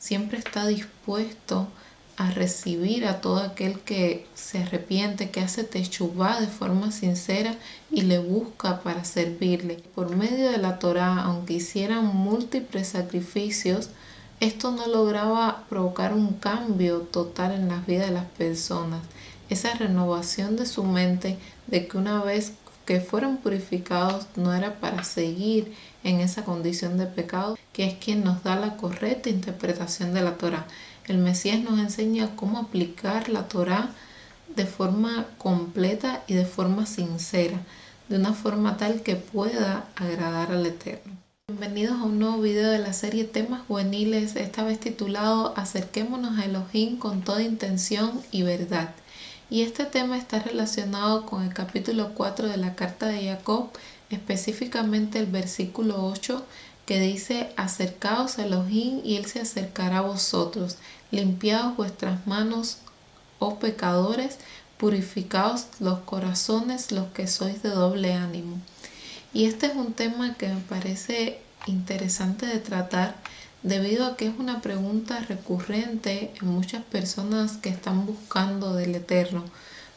siempre está dispuesto a recibir a todo aquel que se arrepiente, que hace teshuvá de forma sincera y le busca para servirle. Por medio de la Torá, aunque hicieran múltiples sacrificios, esto no lograba provocar un cambio total en las vidas de las personas. Esa renovación de su mente, de que una vez que fueron purificados no era para seguir en esa condición de pecado, que es quien nos da la correcta interpretación de la Torá. El Mesías nos enseña cómo aplicar la Torá de forma completa y de forma sincera, de una forma tal que pueda agradar al Eterno. Bienvenidos a un nuevo video de la serie Temas Juveniles, esta vez titulado Acerquémonos a Elohim con toda intención y verdad. Y este tema está relacionado con el capítulo 4 de la carta de Jacob, específicamente el versículo 8, que dice: acercaos a Elohim y él se acercará a vosotros, limpiaos vuestras manos, oh pecadores, purificaos los corazones, los que sois de doble ánimo. Y este es un tema que me parece interesante de tratar, debido a que es una pregunta recurrente en muchas personas que están buscando del Eterno.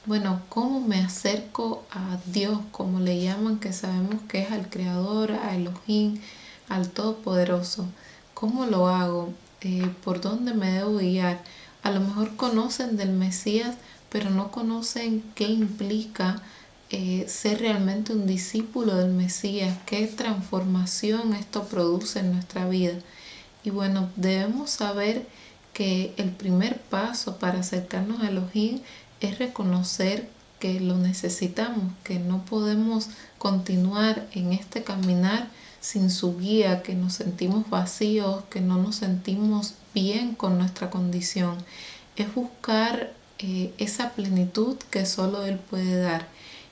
Bueno, ¿cómo me acerco a Dios, como le llaman, que sabemos que es al Creador, a Elohim, al Todopoderoso? ¿Cómo lo hago? ¿Por dónde me debo guiar? A lo mejor conocen del Mesías, pero no conocen qué implica ser realmente un discípulo del Mesías, qué transformación esto produce en nuestra vida. Y bueno, debemos saber que el primer paso para acercarnos a Elohim es reconocer que lo necesitamos, que no podemos continuar en este caminar sin su guía, que nos sentimos vacíos, que no nos sentimos bien con nuestra condición. Es buscar esa plenitud que solo Él puede dar.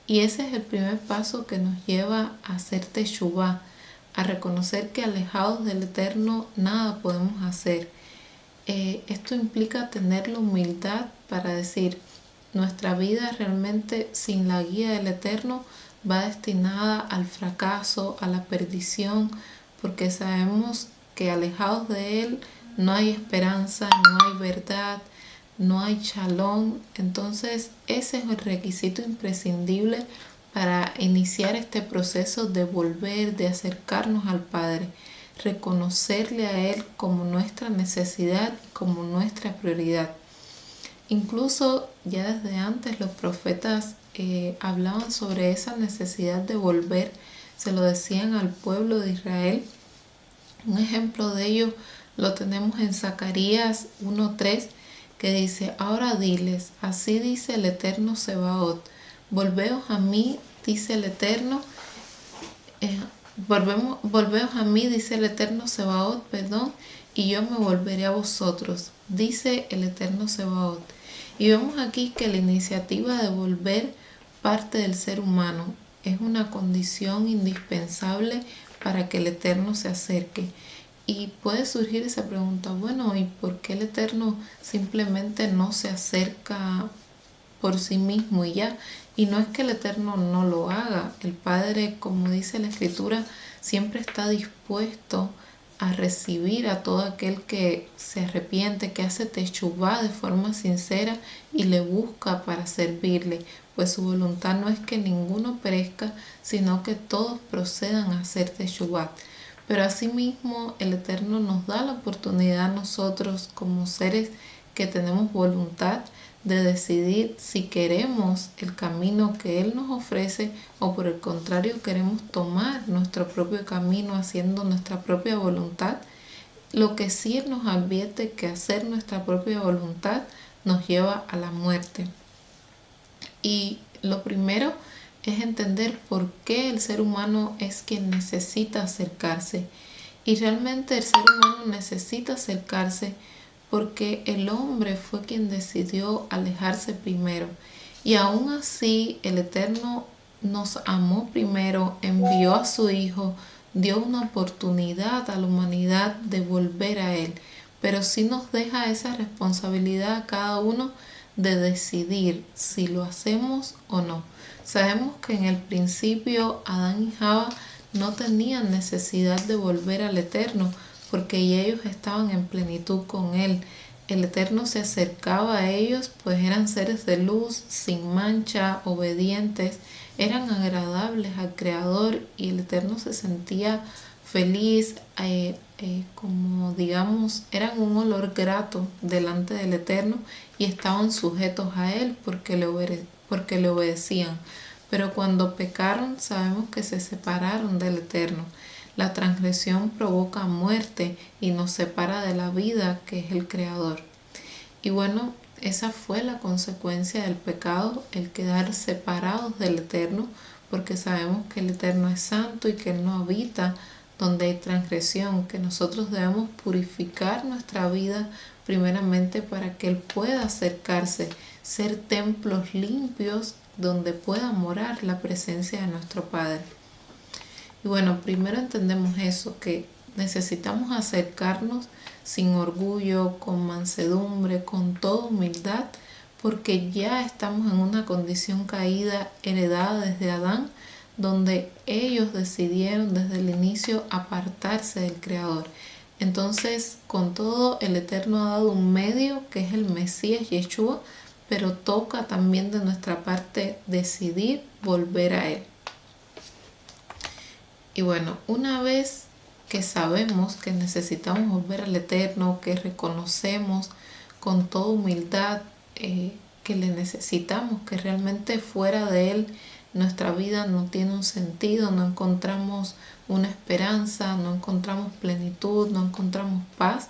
Y ese es el primer paso que nos lleva a hacer teshuvá, a reconocer que alejados del Eterno nada podemos hacer. Esto implica tener la humildad para decir: nuestra vida realmente sin la guía del Eterno va destinada al fracaso, a la perdición, porque sabemos que alejados de Él no hay esperanza, no hay verdad, no hay shalom. Entonces ese es el requisito imprescindible para iniciar este proceso de volver, de acercarnos al Padre, reconocerle a Él como nuestra necesidad y como nuestra prioridad. Incluso ya desde antes los profetas hablaban sobre esa necesidad de volver, se lo decían al pueblo de Israel. Un ejemplo de ello lo tenemos en Zacarías 1:3, que dice: ahora diles, así dice el Eterno Sebaot, volveos a mí, dice el Eterno, volveos a mí, dice el Eterno Sebaot, y yo me volveré a vosotros, dice el Eterno Sebaot. Y vemos aquí que la iniciativa de volver parte del ser humano, es una condición indispensable para que el Eterno se acerque. Y puede surgir esa pregunta: bueno, ¿y por qué el Eterno simplemente no se acerca por sí mismo y ya? Y no es que el Eterno no lo haga. El Padre, como dice la Escritura, siempre está dispuesto a recibir a todo aquel que se arrepiente, que hace teshuvá de forma sincera y le busca para servirle, pues su voluntad no es que ninguno perezca, sino que todos procedan a hacer teshuvá. Pero asimismo el Eterno nos da la oportunidad a nosotros, como seres que tenemos voluntad, de decidir si queremos el camino que Él nos ofrece o por el contrario queremos tomar nuestro propio camino haciendo nuestra propia voluntad. Lo que sí nos advierte que hacer nuestra propia voluntad nos lleva a la muerte. Y lo primero es entender por qué el ser humano es quien necesita acercarse. Y realmente el ser humano necesita acercarse porque el hombre fue quien decidió alejarse primero. Y aún así el Eterno nos amó primero, envió a su Hijo, dio una oportunidad a la humanidad de volver a Él. Pero sí nos deja esa responsabilidad a cada uno de decidir si lo hacemos o no. Sabemos que en el principio Adán y Java no tenían necesidad de volver al Eterno, porque ya ellos estaban en plenitud con Él. El Eterno se acercaba a ellos, pues eran seres de luz, sin mancha, obedientes, eran agradables al Creador y el Eterno se sentía feliz, como digamos, eran un olor grato delante del Eterno y estaban sujetos a Él porque le obedecían. Pero cuando pecaron, sabemos que se separaron del Eterno. La transgresión provoca muerte y nos separa de la vida que es el Creador. Y bueno, esa fue la consecuencia del pecado, el quedar separados del Eterno, porque sabemos que el Eterno es santo y que Él no habita donde hay transgresión, que nosotros debemos purificar nuestra vida primeramente para que Él pueda acercarse, ser templos limpios donde pueda morar la presencia de nuestro Padre. Y bueno, primero entendemos eso, que necesitamos acercarnos sin orgullo, con mansedumbre, con toda humildad, porque ya estamos en una condición caída heredada desde Adán, donde ellos decidieron desde el inicio apartarse del Creador. Entonces, con todo, el Eterno ha dado un medio que es el Mesías Yeshua, pero toca también de nuestra parte decidir volver a Él. Y bueno, una vez que sabemos que necesitamos volver al Eterno, que reconocemos con toda humildad que le necesitamos, que realmente fuera de Él nuestra vida no tiene un sentido, no encontramos una esperanza, no encontramos plenitud, no encontramos paz.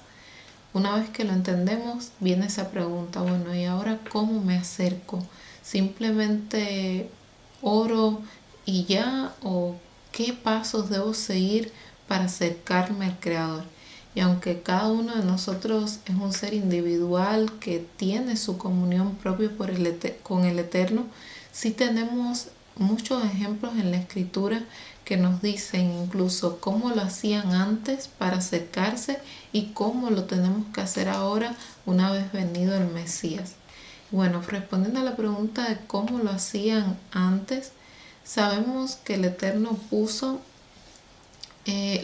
Una vez que lo entendemos, viene esa pregunta, bueno, ¿y ahora cómo me acerco? ¿Simplemente oro y ya? ¿O qué pasos debo seguir para acercarme al Creador? Y aunque cada uno de nosotros es un ser individual que tiene su comunión propia con el Eterno, sí tenemos muchos ejemplos en la Escritura que nos dicen incluso cómo lo hacían antes para acercarse y cómo lo tenemos que hacer ahora una vez venido el Mesías. Bueno, respondiendo a la pregunta de cómo lo hacían antes, sabemos que el Eterno puso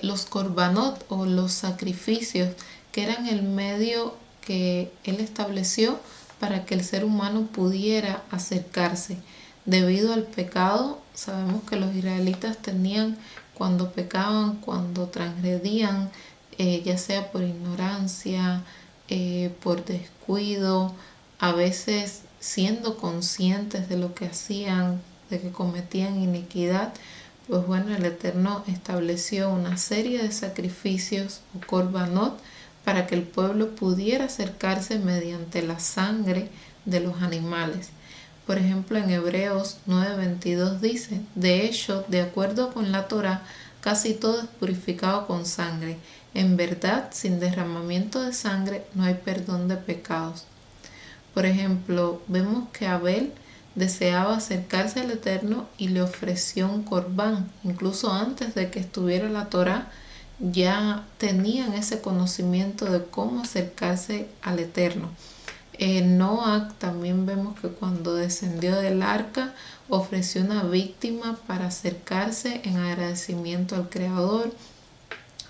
los korbanot o los sacrificios, que eran el medio que Él estableció para que el ser humano pudiera acercarse. Debido al pecado, sabemos que los israelitas tenían, cuando pecaban, cuando transgredían, ya sea por ignorancia, por descuido, a veces siendo conscientes de lo que hacían, de que cometían iniquidad, pues bueno, el Eterno estableció una serie de sacrificios o korbanot para que el pueblo pudiera acercarse mediante la sangre de los animales. Por ejemplo, en Hebreos 9:22 dice, de hecho, de acuerdo con la Torá, casi todo es purificado con sangre. En verdad, sin derramamiento de sangre no hay perdón de pecados. Por ejemplo, vemos que Abel deseaba acercarse al Eterno y le ofreció un corbán. Incluso antes de que estuviera la Torá, ya tenían ese conocimiento de cómo acercarse al Eterno. Noah también vemos que cuando descendió del arca ofreció una víctima para acercarse en agradecimiento al Creador.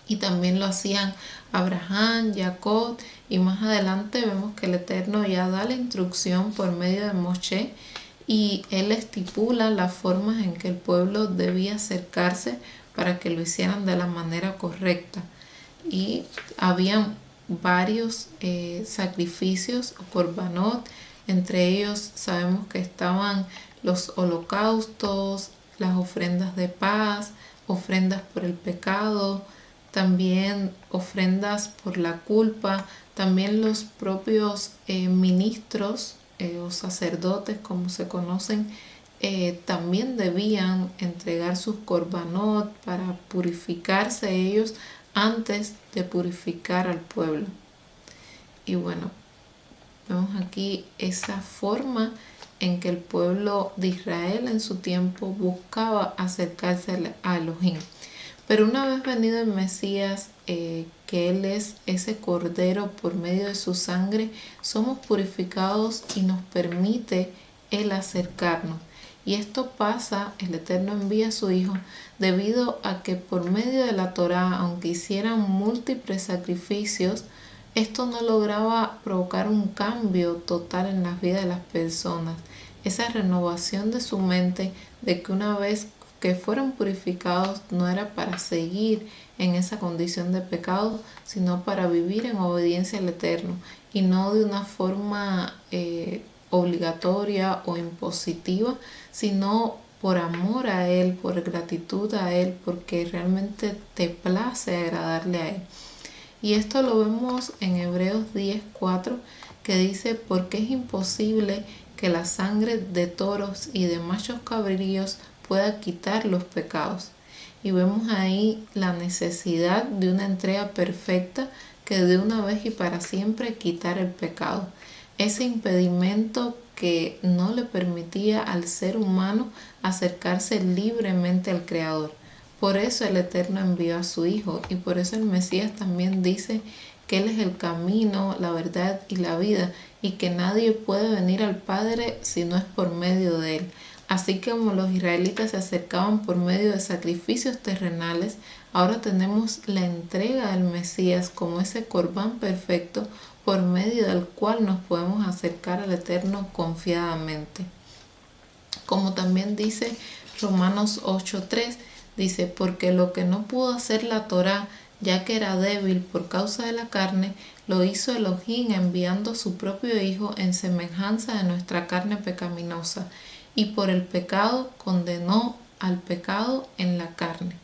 Y también lo hacían Abraham, Jacob, y más adelante vemos que el Eterno ya da la instrucción por medio de Moshe y él estipula las formas en que el pueblo debía acercarse para que lo hicieran de la manera correcta. Y habían varios sacrificios o korbanot, entre ellos sabemos que estaban los holocaustos, las ofrendas de paz, ofrendas por el pecado, también ofrendas por la culpa, también los propios ministros o sacerdotes, como se conocen, también debían entregar sus korbanot para purificarse ellos antes de purificar al pueblo. Y bueno, vemos aquí esa forma en que el pueblo de Israel en su tiempo buscaba acercarse a Elohim. Pero una vez venido el Mesías, que Él es ese Cordero por medio de su sangre, somos purificados y nos permite Él acercarnos. Y esto pasa, el Eterno envía a su Hijo, debido a que por medio de la Torá, aunque hicieran múltiples sacrificios, esto no lograba provocar un cambio total en las vidas de las personas. Esa renovación de su mente, de que una vez que fueron purificados no era para seguir en esa condición de pecado, sino para vivir en obediencia al Eterno y no de una forma obligatoria o impositiva, sino por amor a Él, por gratitud a Él, porque realmente te place agradarle a Él. Y esto lo vemos en Hebreos 10:4, que dice: porque es imposible que la sangre de toros y de machos cabríos pueda quitar los pecados. Y vemos ahí la necesidad de una entrega perfecta que de una vez y para siempre quitar el pecado. Ese impedimento que no le permitía al ser humano acercarse libremente al Creador. Por eso el Eterno envió a su Hijo, y por eso el Mesías también dice que Él es el camino, la verdad y la vida, y que nadie puede venir al Padre si no es por medio de Él. Así como los israelitas se acercaban por medio de sacrificios terrenales, ahora tenemos la entrega del Mesías como ese corbán perfecto por medio del cual nos podemos acercar al Eterno confiadamente. Como también dice Romanos 8:3, dice: porque lo que no pudo hacer la Torá, ya que era débil por causa de la carne, lo hizo Elohim enviando a su propio Hijo en semejanza de nuestra carne pecaminosa, y por el pecado condenó al pecado en la carne.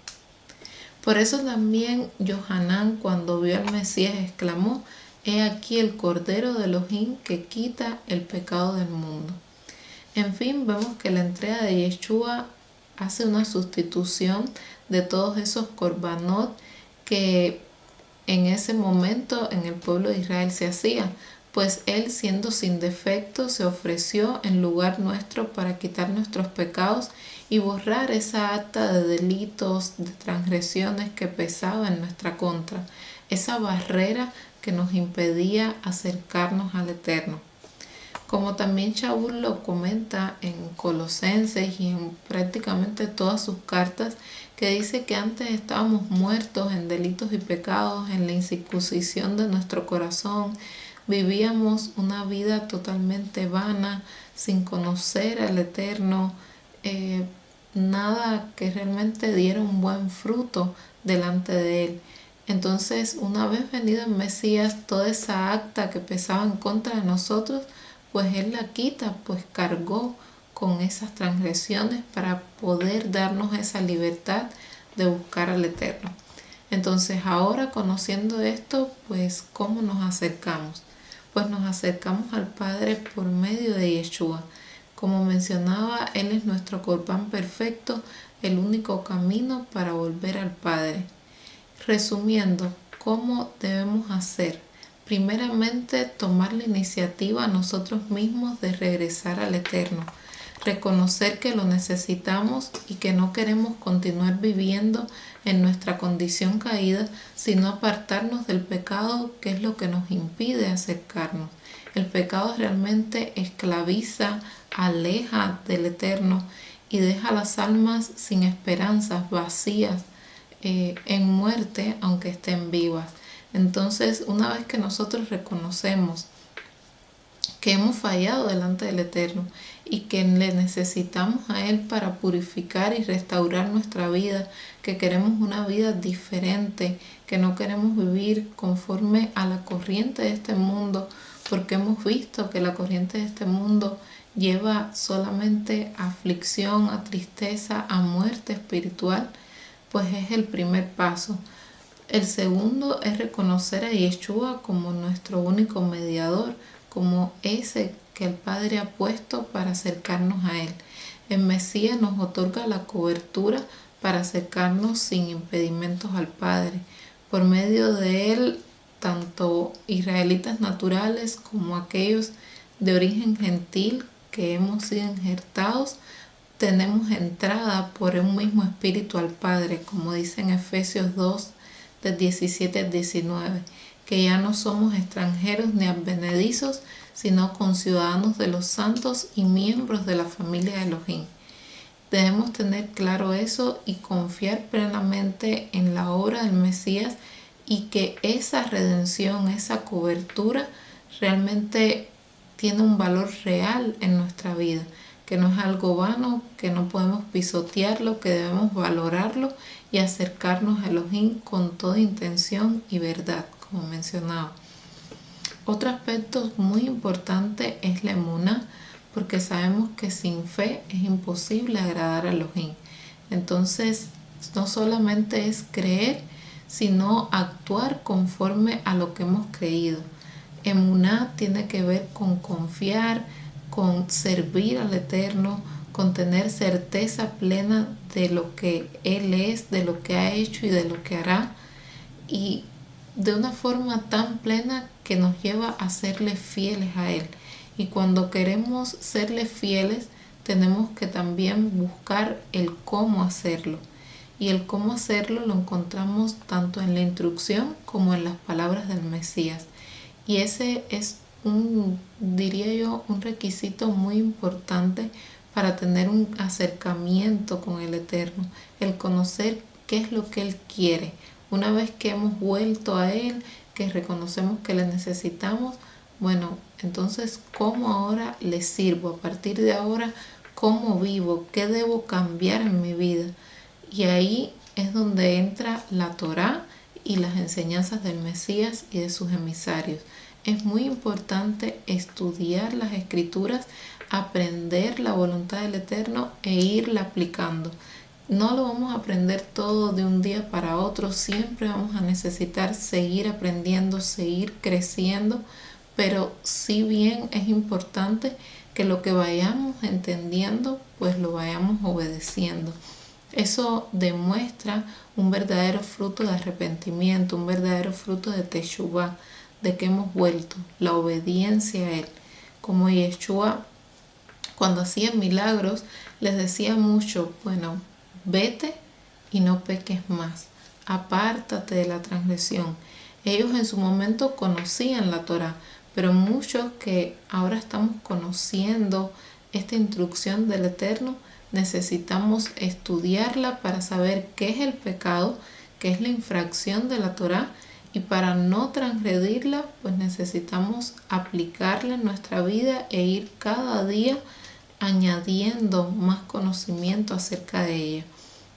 Por eso también Yohanan, cuando vio al Mesías, exclamó: he aquí el Cordero de Elohim que quita el pecado del mundo. En fin, vemos que la entrega de Yeshua hace una sustitución de todos esos korbanot que en ese momento en el pueblo de Israel se hacía, pues Él, siendo sin defecto, se ofreció en lugar nuestro para quitar nuestros pecados y borrar esa acta de delitos, de transgresiones que pesaba en nuestra contra, esa barrera que nos impedía acercarnos al Eterno. Como también Shaul lo comenta en Colosenses y en prácticamente todas sus cartas, que dice que antes estábamos muertos en delitos y pecados, en la incircuncisión de nuestro corazón, vivíamos una vida totalmente vana, sin conocer al Eterno, nada que realmente diera un buen fruto delante de Él. Entonces, una vez venido el Mesías, toda esa acta que pesaba en contra de nosotros, pues Él la quita, pues cargó con esas transgresiones para poder darnos esa libertad de buscar al Eterno. Entonces ahora, conociendo esto, pues ¿cómo nos acercamos? Pues nos acercamos al Padre por medio de Yeshua. Como mencionaba, Él es nuestro corbán perfecto, el único camino para volver al Padre. Resumiendo, ¿cómo debemos hacer? Primeramente, tomar la iniciativa nosotros mismos de regresar al Eterno, reconocer que lo necesitamos y que no queremos continuar viviendo en nuestra condición caída, sino apartarnos del pecado, que es lo que nos impide acercarnos. El pecado realmente esclaviza, aleja del Eterno y deja las almas sin esperanzas, vacías, en muerte, aunque estén vivas. Entonces, una vez que nosotros reconocemos que hemos fallado delante del Eterno y que le necesitamos a Él para purificar y restaurar nuestra vida, que queremos una vida diferente, que no queremos vivir conforme a la corriente de este mundo, porque hemos visto que la corriente de este mundo lleva solamente a aflicción, a tristeza, a muerte espiritual, pues es el primer paso. El segundo es reconocer a Yeshua como nuestro único mediador, como ese que el Padre ha puesto para acercarnos a Él. El Mesías nos otorga la cobertura para acercarnos sin impedimentos al Padre. Por medio de Él, tanto israelitas naturales como aquellos de origen gentil que hemos sido injertados, tenemos entrada por un mismo espíritu al Padre, como dice en Efesios 2, del 17 al 19, que ya no somos extranjeros ni advenedizos, sino conciudadanos de los santos y miembros de la familia de Elohim. Debemos tener claro eso y confiar plenamente en la obra del Mesías y que esa redención, esa cobertura realmente tiene un valor real en nuestra vida, que no es algo vano, que no podemos pisotearlo, que debemos valorarlo y acercarnos a Elohim con toda intención y verdad, como mencionaba. Otro aspecto muy importante es la emuná, porque sabemos que sin fe es imposible agradar a Elohim. Entonces, no solamente es creer, sino actuar conforme a lo que hemos creído. Emuná tiene que ver con confiar, con servir al Eterno, con tener certeza plena de lo que Él es, de lo que ha hecho y de lo que hará, y de una forma tan plena que nos lleva a serle fieles a Él. Y cuando queremos serle fieles, tenemos que también buscar el cómo hacerlo. Y el cómo hacerlo lo encontramos tanto en la instrucción como en las palabras del Mesías. Y ese es diría yo, un requisito muy importante para tener un acercamiento con el Eterno, el conocer qué es lo que Él quiere. Una vez que hemos vuelto a Él, que reconocemos que le necesitamos, bueno, entonces, ¿cómo ahora le sirvo? A partir de ahora, ¿cómo vivo? ¿Qué debo cambiar en mi vida? Y ahí es donde entra la Torá y las enseñanzas del Mesías y de sus emisarios. Es muy importante estudiar las escrituras, aprender la voluntad del Eterno e irla aplicando. No lo vamos a aprender todo de un día para otro, siempre vamos a necesitar seguir aprendiendo, seguir creciendo, pero si bien es importante que lo que vayamos entendiendo, pues lo vayamos obedeciendo. Eso demuestra un verdadero fruto de arrepentimiento, un verdadero fruto de teshuvá, de que hemos vuelto, la obediencia a Él. Como Yeshua, cuando hacía milagros, les decía mucho, bueno, vete y no peques más, apártate de la transgresión. Ellos en su momento conocían la Torá, pero muchos que ahora estamos conociendo esta instrucción del Eterno, necesitamos estudiarla para saber qué es el pecado, qué es la infracción de la Torá, y para no transgredirla, pues necesitamos aplicarla en nuestra vida e ir cada día añadiendo más conocimiento acerca de ella.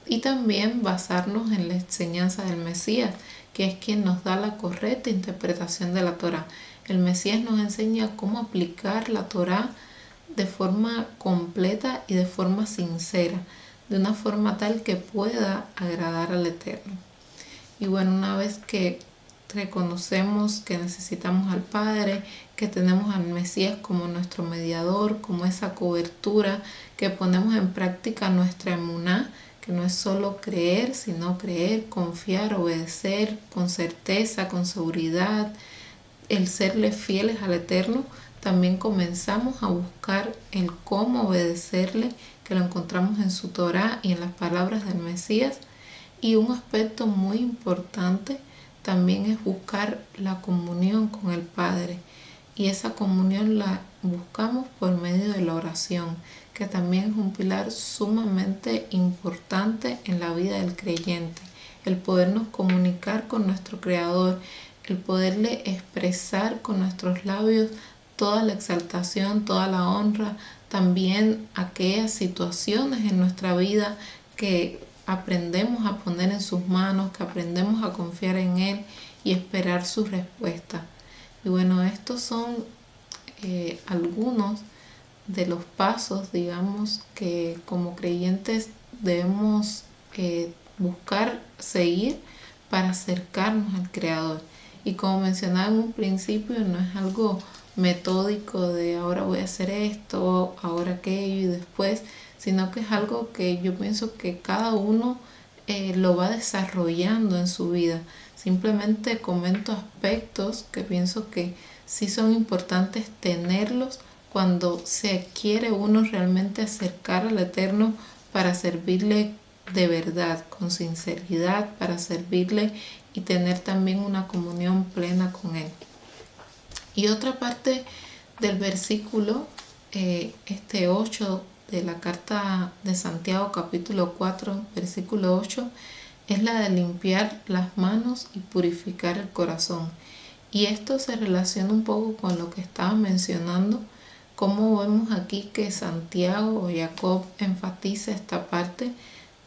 Y también basarnos en la enseñanza del Mesías, que es quien nos da la correcta interpretación de la Torá. El Mesías nos enseña cómo aplicar la Torá de forma completa y de forma sincera, de una forma tal que pueda agradar al Eterno. Y bueno, una vez que reconocemos que necesitamos al Padre, que tenemos al Mesías como nuestro mediador, como esa cobertura, que ponemos en práctica nuestra emuná, que no es solo creer, sino creer, confiar, obedecer con certeza, con seguridad, el serle fieles al Eterno, también comenzamos a buscar el cómo obedecerle, que lo encontramos en su Torá y en las palabras del Mesías. Y un aspecto muy importante también es buscar la comunión con el Padre. Y esa comunión la buscamos por medio de la oración, que también es un pilar sumamente importante en la vida del creyente. El podernos comunicar con nuestro Creador, el poderle expresar con nuestros labios toda la exaltación, toda la honra, también aquellas situaciones en nuestra vida que aprendemos a poner en sus manos, que aprendemos a confiar en Él y esperar su respuesta. Y bueno, estos son algunos de los pasos, digamos, que como creyentes debemos buscar seguir para acercarnos al Creador. Y como mencionaba en un principio, no es algo metódico de ahora voy a hacer esto, ahora aquello y después, sino que es algo que yo pienso que cada uno lo va desarrollando en su vida. Simplemente comento aspectos que pienso que sí son importantes tenerlos cuando se quiere uno realmente acercar al Eterno para servirle de verdad, con sinceridad, para servirle y tener también una comunión plena con Él. Y otra parte del versículo, este 8 de la carta de Santiago capítulo 4 versículo 8 es la de limpiar las manos y purificar el corazón. Y esto se relaciona un poco con lo que estaba mencionando, como vemos aquí que Santiago o Jacob enfatiza esta parte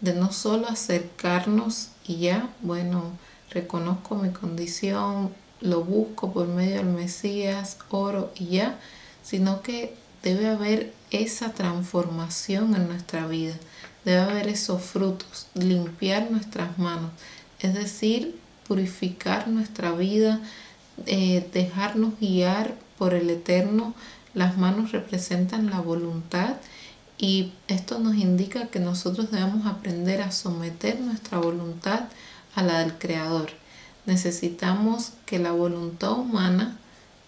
de no solo acercarnos y ya, bueno, reconozco mi condición, lo busco por medio del Mesías, oro y ya, sino que debe haber esa transformación en nuestra vida, debe haber esos frutos, limpiar nuestras manos, es decir, purificar nuestra vida, dejarnos guiar por el Eterno. Las manos representan la voluntad y esto nos indica que nosotros debemos aprender a someter nuestra voluntad a la del Creador. Necesitamos que la voluntad humana,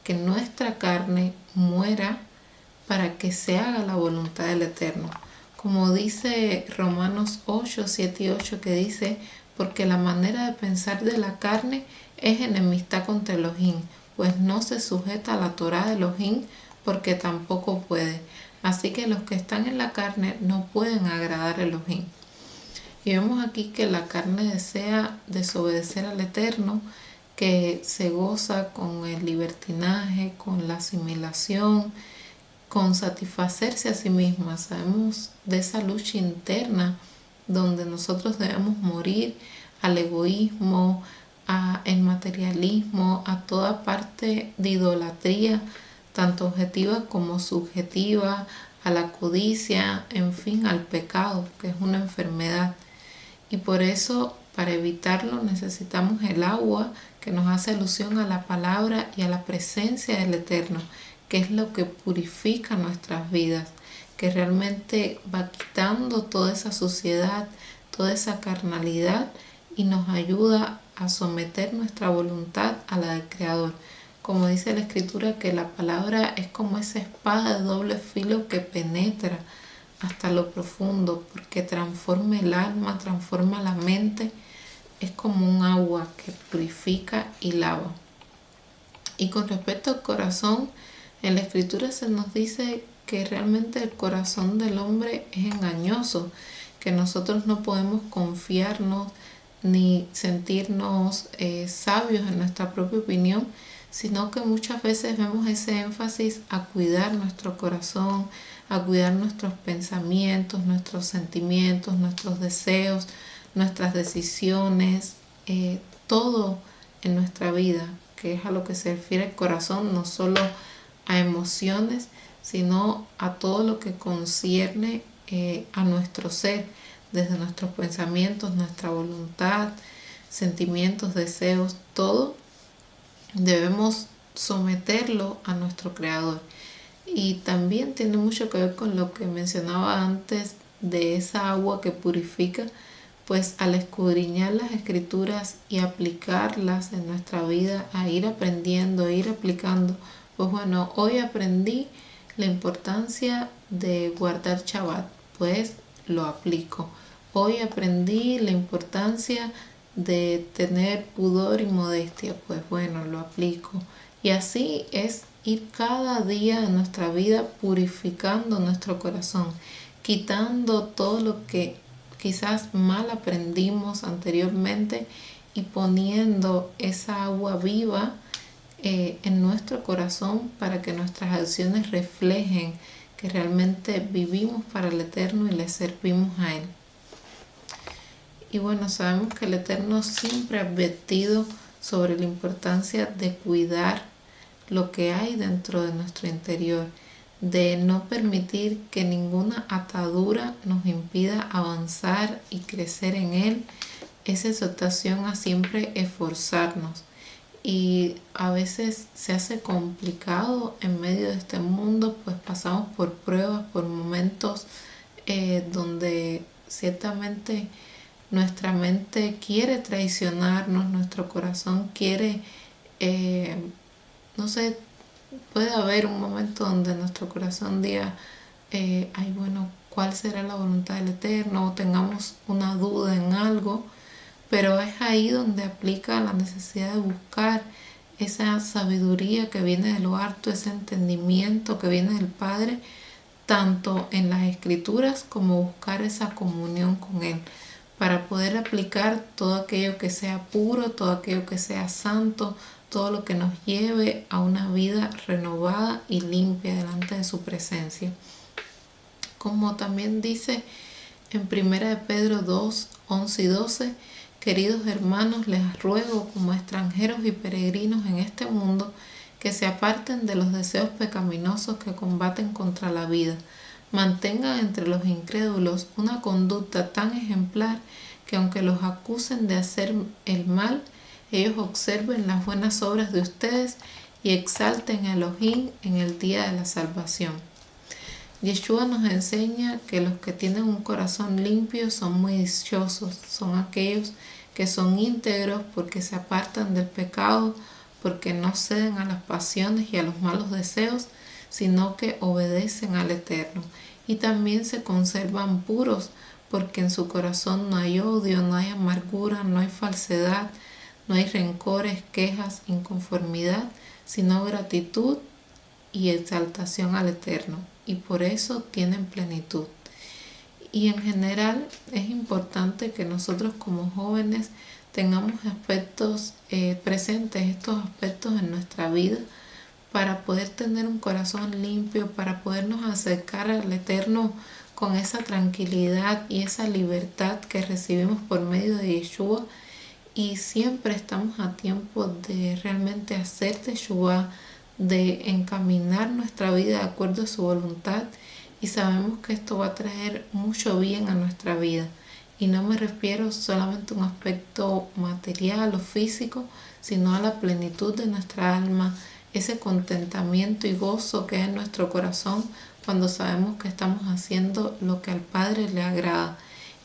que nuestra carne muera para que se haga la voluntad del Eterno. Como dice Romanos 8, 7 y 8, que dice, porque la manera de pensar de la carne es enemistad contra Elohim, pues no se sujeta a la Torá de Elohim, porque tampoco puede. Así que los que están en la carne no pueden agradar a Elohim. Y vemos aquí que la carne desea desobedecer al Eterno, que se goza con el libertinaje, con la asimilación, con satisfacerse a sí misma. Sabemos de esa lucha interna donde nosotros debemos morir al egoísmo, al materialismo, a toda parte de idolatría, tanto objetiva como subjetiva, a la codicia, en fin, al pecado, que es una enfermedad. Y por eso, para evitarlo, necesitamos el agua, que nos hace alusión a la palabra y a la presencia del Eterno, que es lo que purifica nuestras vidas, que realmente va quitando toda esa suciedad, toda esa carnalidad y nos ayuda a someter nuestra voluntad a la del Creador. Como dice la Escritura, que la palabra es como esa espada de doble filo que penetra hasta lo profundo, porque transforma el alma, transforma la mente, es como un agua que purifica y lava. Y con respecto al corazón, en la Escritura se nos dice que realmente el corazón del hombre es engañoso, que nosotros no podemos confiarnos ni sentirnos sabios en nuestra propia opinión, sino que muchas veces vemos ese énfasis a cuidar nuestro corazón, a cuidar nuestros pensamientos, nuestros sentimientos, nuestros deseos, nuestras decisiones, todo en nuestra vida, que es a lo que se refiere el corazón, no solo a emociones, sino a todo lo que concierne a nuestro ser, desde nuestros pensamientos, nuestra voluntad, sentimientos, deseos, todo debemos someterlo a nuestro Creador. Y también tiene mucho que ver con lo que mencionaba antes de esa agua que purifica, pues al escudriñar las Escrituras y aplicarlas en nuestra vida, a ir aprendiendo, a ir aplicando, pues bueno, hoy aprendí la importancia de guardar Shabbat, pues lo aplico. Hoy aprendí la importancia de tener pudor y modestia, pues bueno, lo aplico. Y así es ir cada día de nuestra vida purificando nuestro corazón, quitando todo lo que quizás mal aprendimos anteriormente y poniendo esa agua viva en nuestro corazón para que nuestras acciones reflejen que realmente vivimos para el Eterno y le servimos a Él. Y bueno, sabemos que el Eterno siempre ha advertido sobre la importancia de cuidar lo que hay dentro de nuestro interior, de no permitir que ninguna atadura nos impida avanzar y crecer en Él. Esa exhortación a siempre esforzarnos. Y a veces se hace complicado en medio de este mundo, pues pasamos por pruebas, por momentos donde ciertamente nuestra mente quiere traicionarnos, nuestro corazón quiere, no sé, puede haber un momento donde nuestro corazón diga, ay bueno, ¿cuál será la voluntad del Eterno? O tengamos una duda en algo, pero es ahí donde aplica la necesidad de buscar esa sabiduría que viene de lo alto, ese entendimiento que viene del Padre, tanto en las escrituras como buscar esa comunión con Él, para poder aplicar todo aquello que sea puro, todo aquello que sea santo, todo lo que nos lleve a una vida renovada y limpia delante de su presencia. Como también dice en 1 de Pedro 2, 11 y 12, queridos hermanos, les ruego como extranjeros y peregrinos en este mundo, que se aparten de los deseos pecaminosos que combaten contra la vida. Mantengan entre los incrédulos una conducta tan ejemplar que aunque los acusen de hacer el mal, ellos observen las buenas obras de ustedes y exalten a Elohim en el día de la salvación. Yeshua nos enseña que los que tienen un corazón limpio son muy dichosos, son aquellos que son íntegros porque se apartan del pecado, porque no ceden a las pasiones y a los malos deseos, sino que obedecen al Eterno. Y también se conservan puros, porque en su corazón no hay odio, no hay amargura, no hay falsedad, no hay rencores, quejas, inconformidad, sino gratitud y exaltación al Eterno. Y por eso tienen plenitud. Y en general es importante que nosotros como jóvenes tengamos aspectos presentes, estos aspectos en nuestra vida, para poder tener un corazón limpio, para podernos acercar al Eterno con esa tranquilidad y esa libertad que recibimos por medio de Yeshua. Y siempre estamos a tiempo de realmente hacer Teshuvah, de encaminar nuestra vida de acuerdo a su voluntad, y sabemos que esto va a traer mucho bien a nuestra vida. Y no me refiero solamente a un aspecto material o físico, sino a la plenitud de nuestra alma, ese contentamiento y gozo que hay en nuestro corazón cuando sabemos que estamos haciendo lo que al Padre le agrada,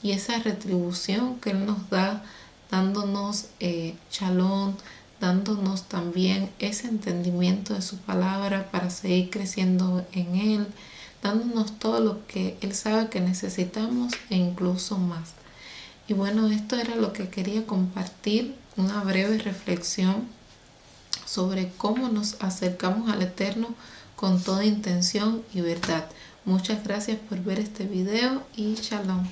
y esa retribución que Él nos da, dándonos shalom, dándonos también ese entendimiento de su palabra para seguir creciendo en Él, dándonos todo lo que Él sabe que necesitamos e incluso más. Y bueno, esto era lo que quería compartir, una breve reflexión sobre cómo nos acercamos al Eterno con toda intención y verdad. Muchas gracias por ver este video y shalom.